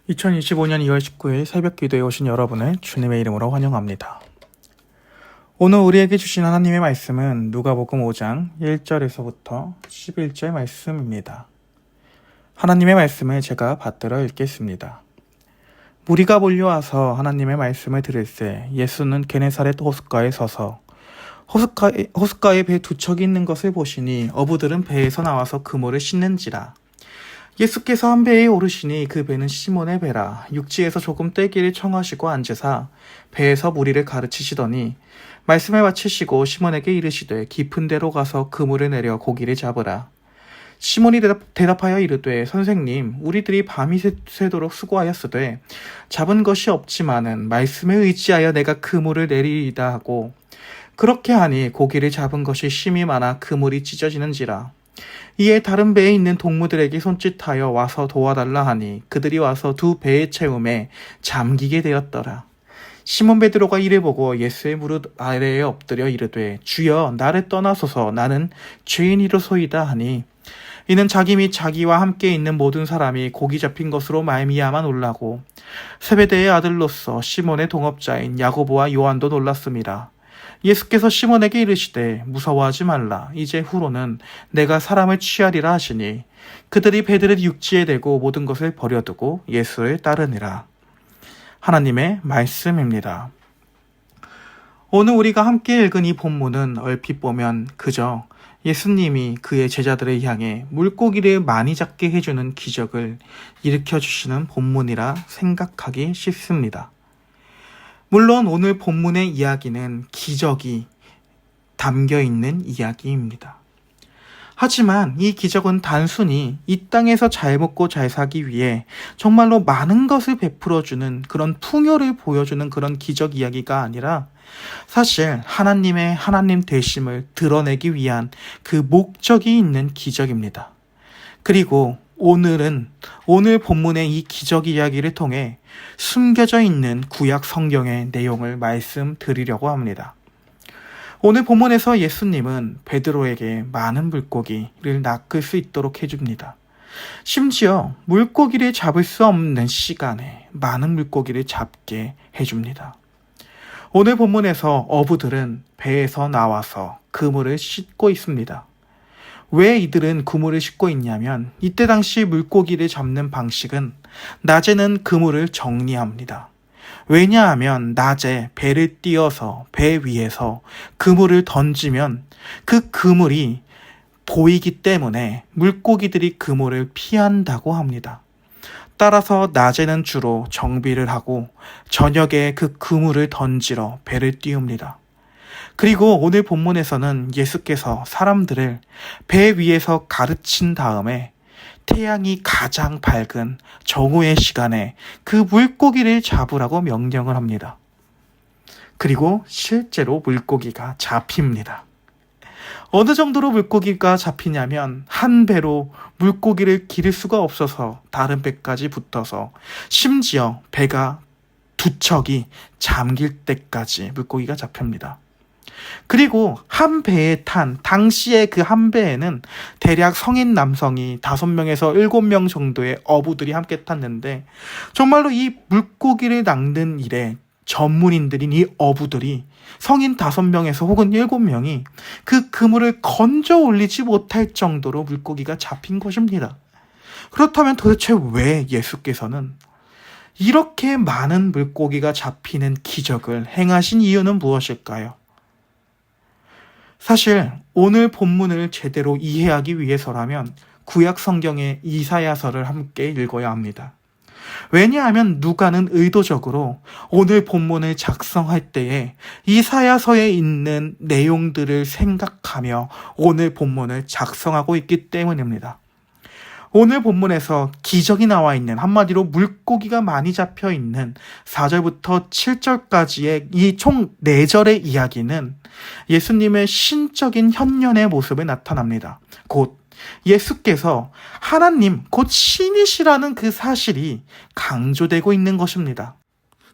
2025년 2월 19일 새벽 기도에 오신 여러분을 주님의 이름으로 환영합니다. 오늘 우리에게 주신 하나님의 말씀은 누가복음 5장 1절에서부터 11절 말씀입니다. 하나님의 말씀을 제가 받들어 읽겠습니다. 무리가 몰려와서 하나님의 말씀을 들을새 예수는 게네사렛 호숫가에 서서 호숫가에 배 두 척이 있는 것을 보시니 어부들은 배에서 나와서 그물을 씻는지라. 예수께서 한 배에 오르시니 그 배는 시몬의 배라. 육지에서 조금 떼기를 청하시고 앉으사 배에서 무리를 가르치시더니 말씀을 마치시고 시몬에게 이르시되 깊은 데로 가서 그물을 내려 고기를 잡으라. 시몬이 대답하여 이르되 선생님, 우리들이 밤이 새도록 수고하였으되 잡은 것이 없지만은 말씀에 의지하여 내가 그물을 내리이다 하고 그렇게 하니 고기를 잡은 것이 심히 많아 그물이 찢어지는지라. 이에 다른 배에 있는 동무들에게 손짓하여 와서 도와달라 하니 그들이 와서 두 배의 채움에 잠기게 되었더라. 시몬 베드로가 이를 보고 예수의 무릎 아래에 엎드려 이르되 주여, 나를 떠나소서, 나는 죄인이로소이다 하니 이는 자기 및 자기와 함께 있는 모든 사람이 고기 잡힌 것으로 말미암아 놀라고 세베대의 아들로서 시몬의 동업자인 야고보와 요한도 놀랐습니다. 예수께서 시몬에게 이르시되 무서워하지 말라. 이제 후로는 내가 사람을 취하리라 하시니 그들이 배들을 육지에 대고 모든 것을 버려두고 예수를 따르니라. 하나님의 말씀입니다. 오늘 우리가 함께 읽은 이 본문은 얼핏 보면 그저 예수님이 그의 제자들을 향해 물고기를 많이 잡게 해주는 기적을 일으켜주시는 본문이라 생각하기 쉽습니다. 물론 오늘 본문의 이야기는 기적이 담겨있는 이야기입니다. 하지만 이 기적은 단순히 이 땅에서 잘 먹고 잘 살기 위해 정말로 많은 것을 베풀어주는 그런 풍요를 보여주는 그런 기적 이야기가 아니라 사실 하나님의 하나님 되심을 드러내기 위한 그 목적이 있는 기적입니다. 그리고 오늘 본문의 이 기적 이야기를 통해 숨겨져 있는 구약 성경의 내용을 말씀드리려고 합니다. 오늘 본문에서 예수님은 베드로에게 많은 물고기를 낚을 수 있도록 해줍니다. 심지어 물고기를 잡을 수 없는 시간에 많은 물고기를 잡게 해줍니다. 오늘 본문에서 어부들은 배에서 나와서 그물을 씻고 있습니다. 왜 이들은 그물을 씻고 있냐면 이때 당시 물고기를 잡는 방식은 낮에는 그물을 정리합니다. 왜냐하면 낮에 배를 띄워서 배 위에서 그물을 던지면 그 그물이 보이기 때문에 물고기들이 그물을 피한다고 합니다. 따라서 낮에는 주로 정비를 하고 저녁에 그 그물을 던지러 배를 띄웁니다. 그리고 오늘 본문에서는 예수께서 사람들을 배 위에서 가르친 다음에 태양이 가장 밝은 정오의 시간에 그 물고기를 잡으라고 명령을 합니다. 그리고 실제로 물고기가 잡힙니다. 어느 정도로 물고기가 잡히냐면 한 배로 물고기를 기를 수가 없어서 다른 배까지 붙어서 심지어 배가 두 척이 잠길 때까지 물고기가 잡힙니다. 그리고 한 배에 탄 당시에 그 한 배에는 대략 성인 남성이 5명에서 7명 정도의 어부들이 함께 탔는데 정말로 이 물고기를 낚는 일에 전문인들인 이 어부들이 성인 5명에서 혹은 7명이 그 그물을 건져 올리지 못할 정도로 물고기가 잡힌 것입니다. 그렇다면 도대체 왜 예수께서는 이렇게 많은 물고기가 잡히는 기적을 행하신 이유는 무엇일까요? 사실 오늘 본문을 제대로 이해하기 위해서라면 구약 성경의 이사야서를 함께 읽어야 합니다. 왜냐하면 누가는 의도적으로 오늘 본문을 작성할 때에 이사야서에 있는 내용들을 생각하며 오늘 본문을 작성하고 있기 때문입니다. 오늘 본문에서 기적이 나와 있는, 한마디로 물고기가 많이 잡혀 있는 4절부터 7절까지의 이 총 4절의 이야기는 예수님의 신적인 현년의 모습에 나타납니다. 곧 예수께서 하나님, 곧 신이시라는 그 사실이 강조되고 있는 것입니다.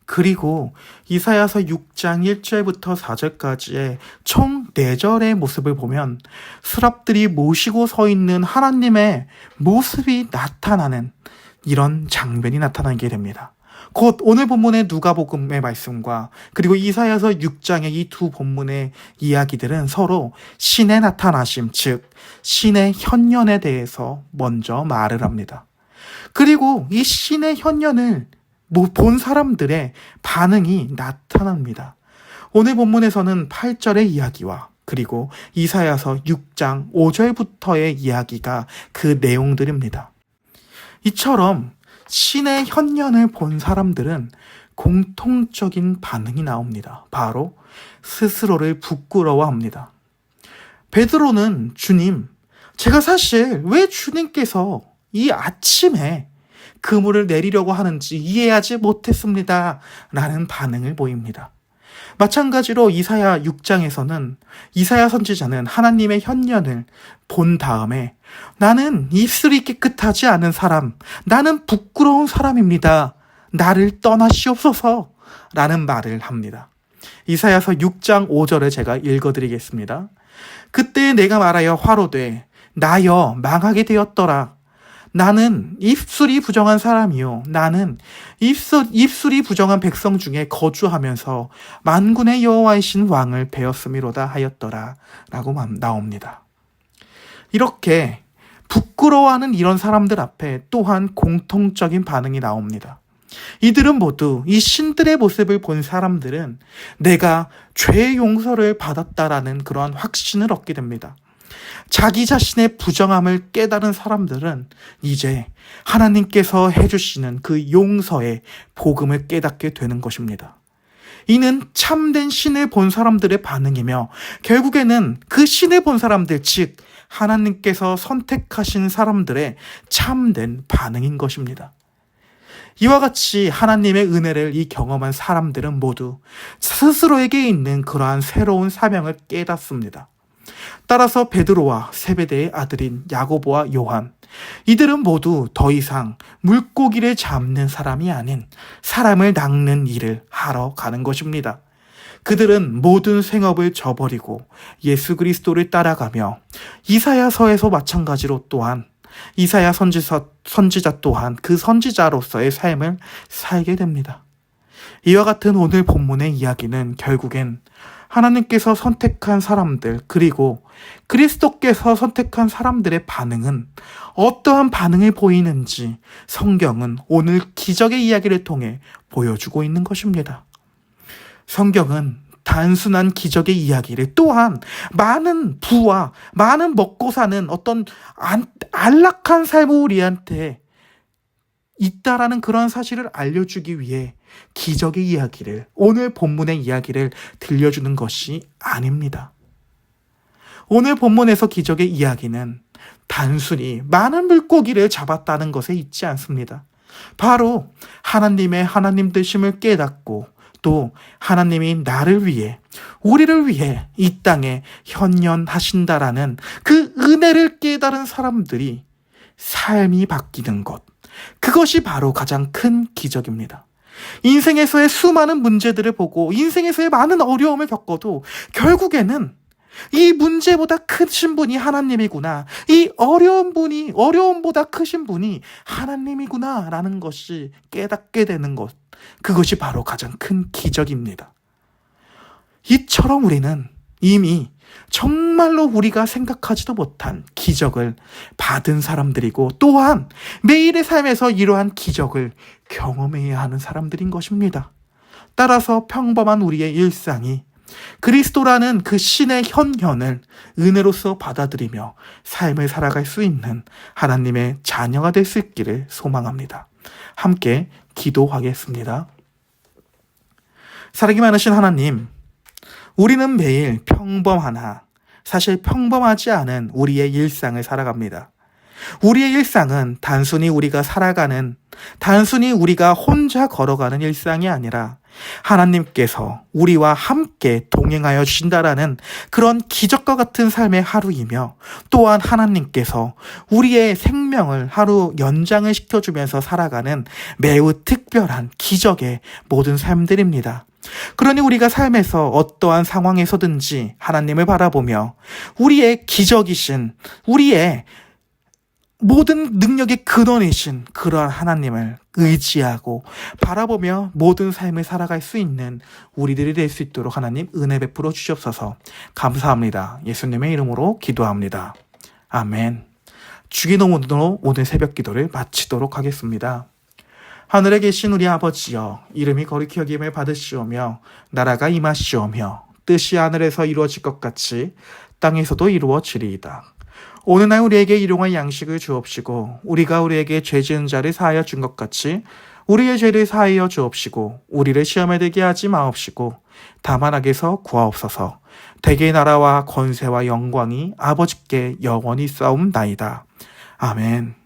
그리고 이사야서 6장 1절부터 4절까지의 총 4절의 모습을 보면 스랍들이 모시고 서 있는 하나님의 모습이 나타나는 이런 장면이 나타나게 됩니다. 곧 오늘 본문의 누가복음의 말씀과 그리고 이사야서 6장의 이 두 본문의 이야기들은 서로 신의 나타나심, 즉 신의 현현에 대해서 먼저 말을 합니다. 그리고 이 신의 현현을 본 사람들의 반응이 나타납니다. 오늘 본문에서는 8절의 이야기와 그리고 이사야서 6장 5절부터의 이야기가 그 내용들입니다. 이처럼 신의 현현을 본 사람들은 공통적인 반응이 나옵니다. 바로 스스로를 부끄러워합니다. 베드로는 주님, 제가 사실 왜 주님께서 이 아침에 그물을 내리려고 하는지 이해하지 못했습니다. 라는 반응을 보입니다. 마찬가지로 이사야 6장에서는 이사야 선지자는 하나님의 현현을 본 다음에 나는 입술이 깨끗하지 않은 사람, 나는 부끄러운 사람입니다. 나를 떠나시옵소서 라는 말을 합니다. 이사야서 6장 5절을 제가 읽어드리겠습니다. 그때 내가 말하여 화로되 나여 망하게 되었더라. 나는 입술이 부정한 사람이요. 나는 입술이 부정한 백성 중에 거주하면서 만군의 여호와이신 왕을 배웠음이로다 하였더라 라고 나옵니다. 이렇게 부끄러워하는 이런 사람들 앞에 또한 공통적인 반응이 나옵니다. 이들은 모두 이 신들의 모습을 본 사람들은 내가 죄의 용서를 받았다라는 그러한 확신을 얻게 됩니다. 자기 자신의 부정함을 깨달은 사람들은 이제 하나님께서 해주시는 그 용서의 복음을 깨닫게 되는 것입니다. 이는 참된 신을 본 사람들의 반응이며 결국에는 그 신을 본 사람들, 즉 하나님께서 선택하신 사람들의 참된 반응인 것입니다. 이와 같이 하나님의 은혜를 경험한 사람들은 모두 스스로에게 있는 그러한 새로운 사명을 깨닫습니다. 따라서 베드로와 세베대의 아들인 야고보와 요한, 이들은 모두 더 이상 물고기를 잡는 사람이 아닌 사람을 낚는 일을 하러 가는 것입니다. 그들은 모든 생업을 저버리고 예수 그리스도를 따라가며 이사야서에서 마찬가지로 또한 이사야 선지자 또한 그 선지자로서의 삶을 살게 됩니다. 이와 같은 오늘 본문의 이야기는 결국엔 하나님께서 선택한 사람들 그리고 그리스도께서 선택한 사람들의 반응은 어떠한 반응을 보이는지 성경은 오늘 기적의 이야기를 통해 보여주고 있는 것입니다. 성경은 단순한 기적의 이야기를 또한 많은 부와 많은 먹고 사는 어떤 안락한 삶을 우리한테 있다라는 그런 사실을 알려주기 위해 기적의 이야기를, 오늘 본문의 이야기를 들려주는 것이 아닙니다. 오늘 본문에서 기적의 이야기는 단순히 많은 물고기를 잡았다는 것에 있지 않습니다. 바로 하나님의 하나님 되심을 깨닫고 또 하나님이 나를 위해, 우리를 위해 이 땅에 현현하신다라는 그 은혜를 깨달은 사람들이 삶이 바뀌는 것, 그것이 바로 가장 큰 기적입니다. 인생에서의 수많은 문제들을 보고 인생에서의 많은 어려움을 겪어도 결국에는 이 문제보다 크신 분이 하나님이구나, 이 어려움보다 크신 분이 하나님이구나 라는 것이 깨닫게 되는 것, 그것이 바로 가장 큰 기적입니다. 이처럼 우리는 이미 정말로 우리가 생각하지도 못한 기적을 받은 사람들이고 또한 매일의 삶에서 이러한 기적을 경험해야 하는 사람들인 것입니다. 따라서 평범한 우리의 일상이 그리스도라는 그 신의 현현을 은혜로서 받아들이며 삶을 살아갈 수 있는 하나님의 자녀가 될 수 있기를 소망합니다. 함께 기도하겠습니다. 사랑이 많으신 하나님, 우리는 매일 평범하나 사실 평범하지 않은 우리의 일상을 살아갑니다. 우리의 일상은 단순히 우리가 혼자 걸어가는 일상이 아니라 하나님께서 우리와 함께 동행하여 주신다라는 그런 기적과 같은 삶의 하루이며 또한 하나님께서 우리의 생명을 하루 연장을 시켜주면서 살아가는 매우 특별한 기적의 모든 삶들입니다. 그러니 우리가 삶에서 어떠한 상황에서든지 하나님을 바라보며 우리의 기적이신, 우리의 모든 능력의 근원이신 그러한 하나님을 의지하고 바라보며 모든 삶을 살아갈 수 있는 우리들이 될 수 있도록 하나님 은혜 베풀어 주시옵소서. 감사합니다. 예수님의 이름으로 기도합니다. 아멘. 주기도문으로 오늘 새벽 기도를 마치도록 하겠습니다. 하늘에 계신 우리 아버지여, 이름이 거룩히 여김을 받으시오며 나라가 임하시오며 뜻이 하늘에서 이루어질 것 같이 땅에서도 이루어지리이다. 오늘날 우리에게 일용할 양식을 주옵시고 우리가 우리에게 죄 지은 자를 사하여 준 것 같이 우리의 죄를 사하여 주옵시고 우리를 시험에 들게 하지 마옵시고 다만 악에서 구하옵소서. 대개의 나라와 권세와 영광이 아버지께 영원히 싸움나이다. 아멘.